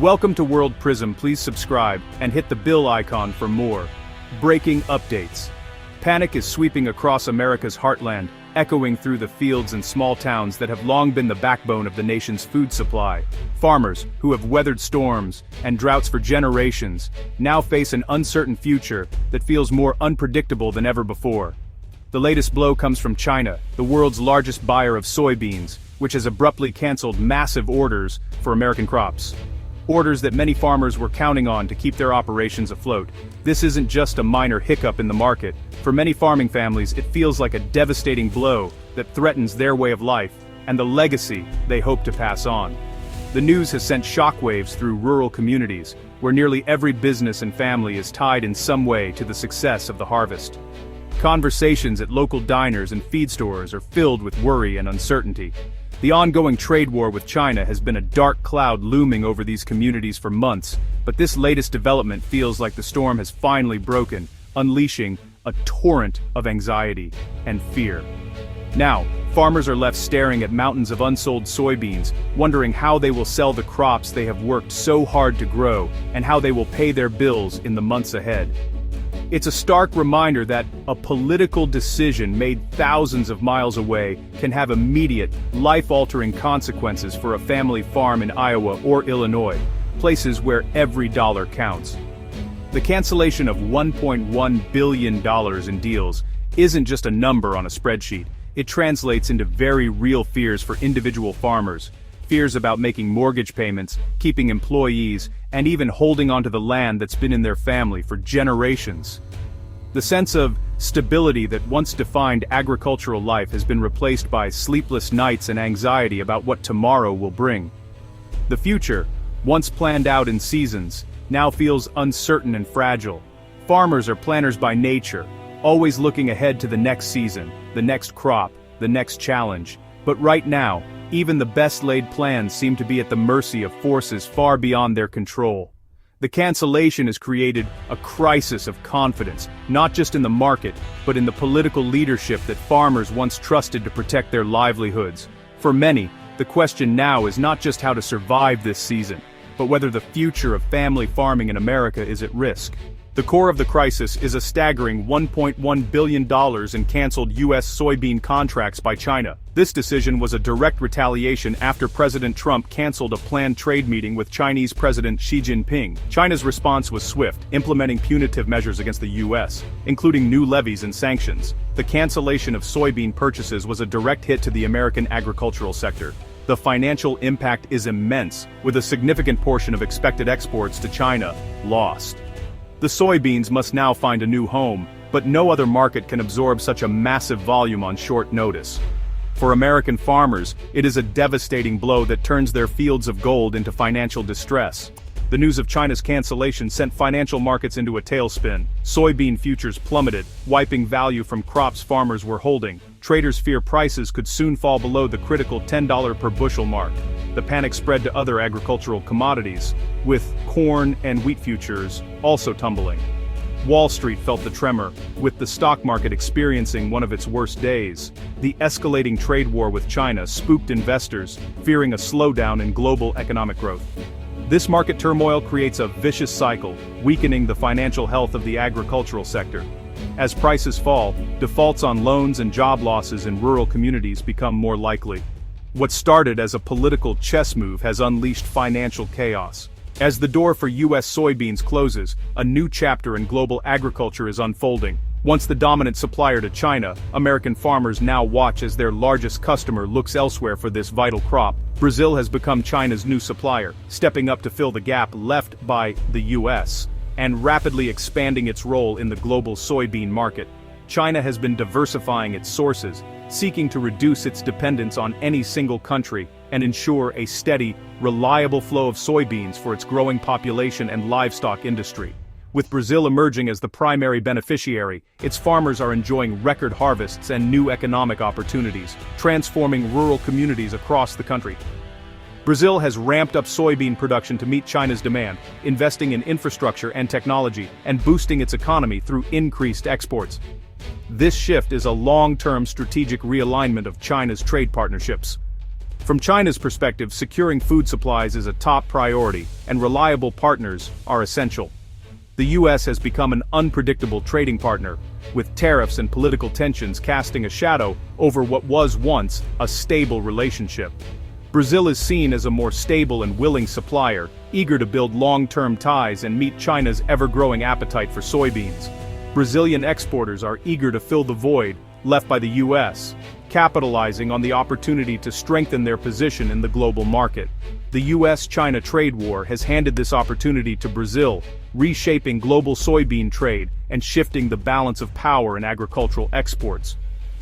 Welcome to World Prism. Please subscribe and hit the bell icon for more breaking updates. Panic is sweeping across America's heartland, echoing through the fields and small towns that have long been the backbone of the nation's food supply. Farmers, who have weathered storms and droughts for generations, now face an uncertain future that feels more unpredictable than ever before. The latest blow comes from China, the world's largest buyer of soybeans, which has abruptly canceled massive orders for American crops. Orders that many farmers were counting on to keep their operations afloat. This isn't just a minor hiccup in the market. For many farming families, it feels like a devastating blow that threatens their way of life and the legacy they hope to pass on. The news has sent shockwaves through rural communities, where nearly every business and family is tied in some way to the success of the harvest. Conversations at local diners and feed stores are filled with worry and uncertainty. The ongoing trade war with China has been a dark cloud looming over these communities for months, but this latest development feels like the storm has finally broken, unleashing a torrent of anxiety and fear. Now, farmers are left staring at mountains of unsold soybeans, wondering how they will sell the crops they have worked so hard to grow, and how they will pay their bills in the months ahead. It's a stark reminder that a political decision made thousands of miles away can have immediate, life-altering consequences for a family farm in Iowa or Illinois, places where every dollar counts. The cancellation of $1.1 billion in deals isn't just a number on a spreadsheet. It translates into very real fears for individual farmers. Fears about making mortgage payments, keeping employees, and even holding onto the land that's been in their family for generations. The sense of stability that once defined agricultural life has been replaced by sleepless nights and anxiety about what tomorrow will bring. The future, once planned out in seasons, now feels uncertain and fragile. Farmers are planners by nature, always looking ahead to the next season, the next crop, the next challenge. But right now, even the best-laid plans seem to be at the mercy of forces far beyond their control. The cancellation has created a crisis of confidence, not just in the market, but in the political leadership that farmers once trusted to protect their livelihoods. For many, the question now is not just how to survive this season, but whether the future of family farming in America is at risk. The core of the crisis is a staggering $1.1 billion in canceled U.S. soybean contracts by China. This decision was a direct retaliation after President Trump canceled a planned trade meeting with Chinese President Xi Jinping. China's response was swift, implementing punitive measures against the U.S., including new levies and sanctions. The cancellation of soybean purchases was a direct hit to the American agricultural sector. The financial impact is immense, with a significant portion of expected exports to China lost. The soybeans must now find a new home, but no other market can absorb such a massive volume on short notice. For American farmers, it is a devastating blow that turns their fields of gold into financial distress. The news of China's cancellation sent financial markets into a tailspin. Soybean futures plummeted, wiping value from crops farmers were holding. Traders fear prices could soon fall below the critical $10 per bushel mark. The panic spread to other agricultural commodities, with corn and wheat futures also tumbling. Wall Street felt the tremor, with the stock market experiencing one of its worst days. The escalating trade war with China spooked investors, fearing a slowdown in global economic growth. This market turmoil creates a vicious cycle, weakening the financial health of the agricultural sector. As prices fall, defaults on loans and job losses in rural communities become more likely. What started as a political chess move has unleashed financial chaos. As the door for U.S. soybeans closes, a new chapter in global agriculture is unfolding. Once the dominant supplier to China, American farmers now watch as their largest customer looks elsewhere for this vital crop. Brazil has become China's new supplier, stepping up to fill the gap left by the U.S., and rapidly expanding its role in the global soybean market. China has been diversifying its sources, seeking to reduce its dependence on any single country and ensure a steady, reliable flow of soybeans for its growing population and livestock industry. With Brazil emerging as the primary beneficiary, its farmers are enjoying record harvests and new economic opportunities, transforming rural communities across the country. Brazil has ramped up soybean production to meet China's demand, investing in infrastructure and technology, and boosting its economy through increased exports. This shift is a long-term strategic realignment of China's trade partnerships. From China's perspective, securing food supplies is a top priority, and reliable partners are essential. The US has become an unpredictable trading partner, with tariffs and political tensions casting a shadow over what was once a stable relationship. Brazil is seen as a more stable and willing supplier, eager to build long-term ties and meet China's ever-growing appetite for soybeans. Brazilian exporters are eager to fill the void left by the US, capitalizing on the opportunity to strengthen their position in the global market. The US-China trade war has handed this opportunity to Brazil, reshaping global soybean trade and shifting the balance of power in agricultural exports.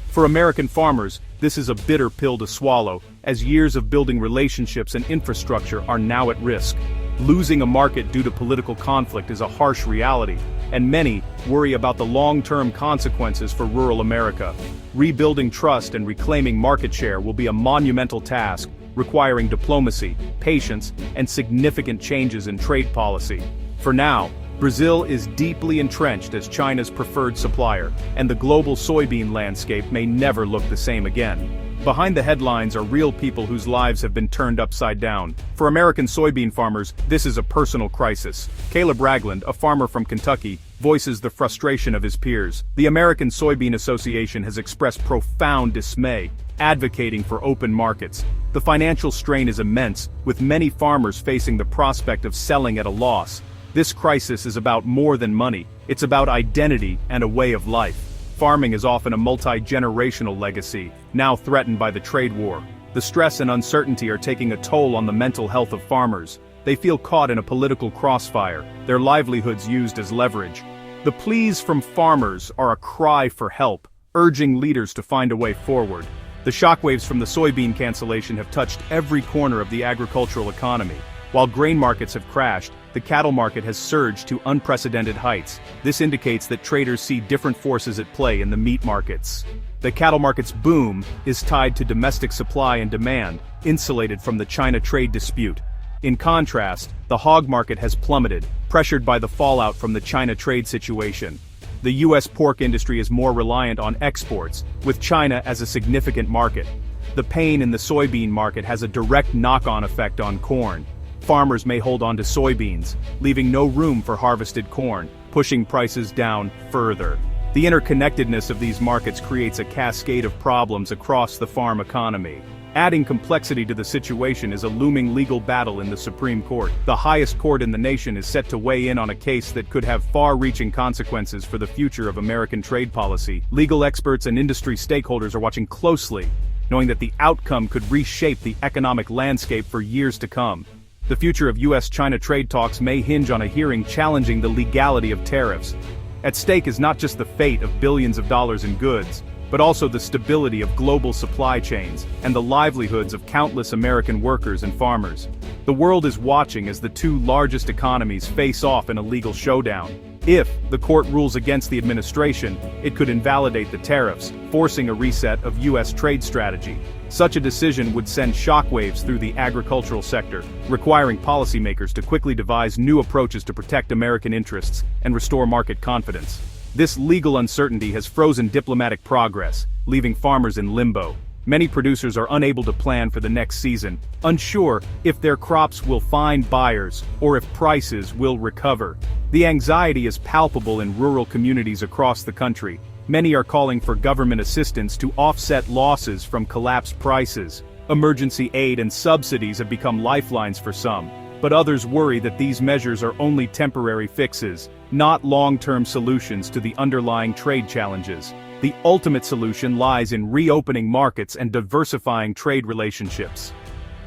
For American farmers, this is a bitter pill to swallow, as years of building relationships and infrastructure are now at risk. Losing a market due to political conflict is a harsh reality, and many worry about the long-term consequences for rural America. Rebuilding trust and reclaiming market share will be a monumental task, requiring diplomacy, patience, and significant changes in trade policy. For now, Brazil is deeply entrenched as China's preferred supplier, and the global soybean landscape may never look the same again. Behind the headlines are real people whose lives have been turned upside down. For American soybean farmers, this is a personal crisis. Caleb Ragland, a farmer from Kentucky, voices the frustration of his peers. The American Soybean Association has expressed profound dismay, advocating for open markets. The financial strain is immense, with many farmers facing the prospect of selling at a loss. This crisis is about more than money, it's about identity and a way of life. Farming is often a multi-generational legacy, now threatened by the trade war. The stress and uncertainty are taking a toll on the mental health of farmers. They feel caught in a political crossfire, their livelihoods used as leverage. The pleas from farmers are a cry for help, urging leaders to find a way forward. The shockwaves from the soybean cancellation have touched every corner of the agricultural economy. While grain markets have crashed, the cattle market has surged to unprecedented heights. This indicates that traders see different forces at play in the meat markets. The cattle market's boom is tied to domestic supply and demand, insulated from the China trade dispute. In contrast, the hog market has plummeted, pressured by the fallout from the China trade situation. The US pork industry is more reliant on exports, with China as a significant market. The pain in the soybean market has a direct knock-on effect on corn. Farmers may hold on to soybeans, leaving no room for harvested corn, pushing prices down further. The interconnectedness of these markets creates a cascade of problems across the farm economy. Adding complexity to the situation is a looming legal battle in the Supreme Court. The highest court in the nation is set to weigh in on a case that could have far-reaching consequences for the future of American trade policy. Legal experts and industry stakeholders are watching closely, knowing that the outcome could reshape the economic landscape for years to come. The future of US-China trade talks may hinge on a hearing challenging the legality of tariffs. At stake is not just the fate of billions of dollars in goods, but also the stability of global supply chains and the livelihoods of countless American workers and farmers. The world is watching as the two largest economies face off in a legal showdown. If the court rules against the administration, it could invalidate the tariffs, forcing a reset of US trade strategy. Such a decision would send shockwaves through the agricultural sector, requiring policymakers to quickly devise new approaches to protect American interests and restore market confidence. This legal uncertainty has frozen diplomatic progress, leaving farmers in limbo. Many producers are unable to plan for the next season, unsure if their crops will find buyers or if prices will recover. The anxiety is palpable in rural communities across the country. Many are calling for government assistance to offset losses from collapsed prices. Emergency aid and subsidies have become lifelines for some, but others worry that these measures are only temporary fixes, not long-term solutions to the underlying trade challenges. The ultimate solution lies in reopening markets and diversifying trade relationships.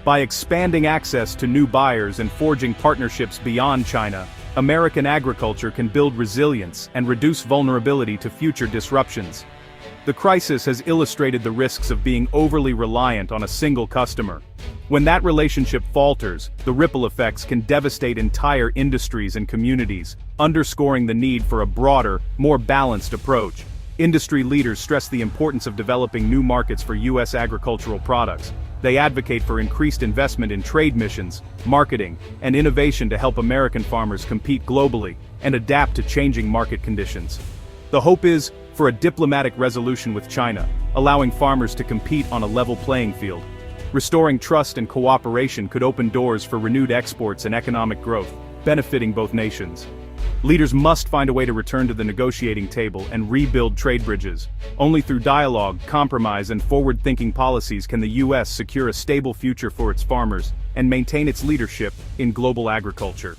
By expanding access to new buyers and forging partnerships beyond China, American agriculture can build resilience and reduce vulnerability to future disruptions. The crisis has illustrated the risks of being overly reliant on a single customer. When that relationship falters, the ripple effects can devastate entire industries and communities, underscoring the need for a broader, more balanced approach. Industry leaders stress the importance of developing new markets for U.S. agricultural products. They advocate for increased investment in trade missions, marketing, and innovation to help American farmers compete globally and adapt to changing market conditions. The hope is for a diplomatic resolution with China, allowing farmers to compete on a level playing field. Restoring trust and cooperation could open doors for renewed exports and economic growth, benefiting both nations. Leaders must find a way to return to the negotiating table and rebuild trade bridges. Only through dialogue, compromise, and forward-thinking policies can the U.S. secure a stable future for its farmers and maintain its leadership in global agriculture.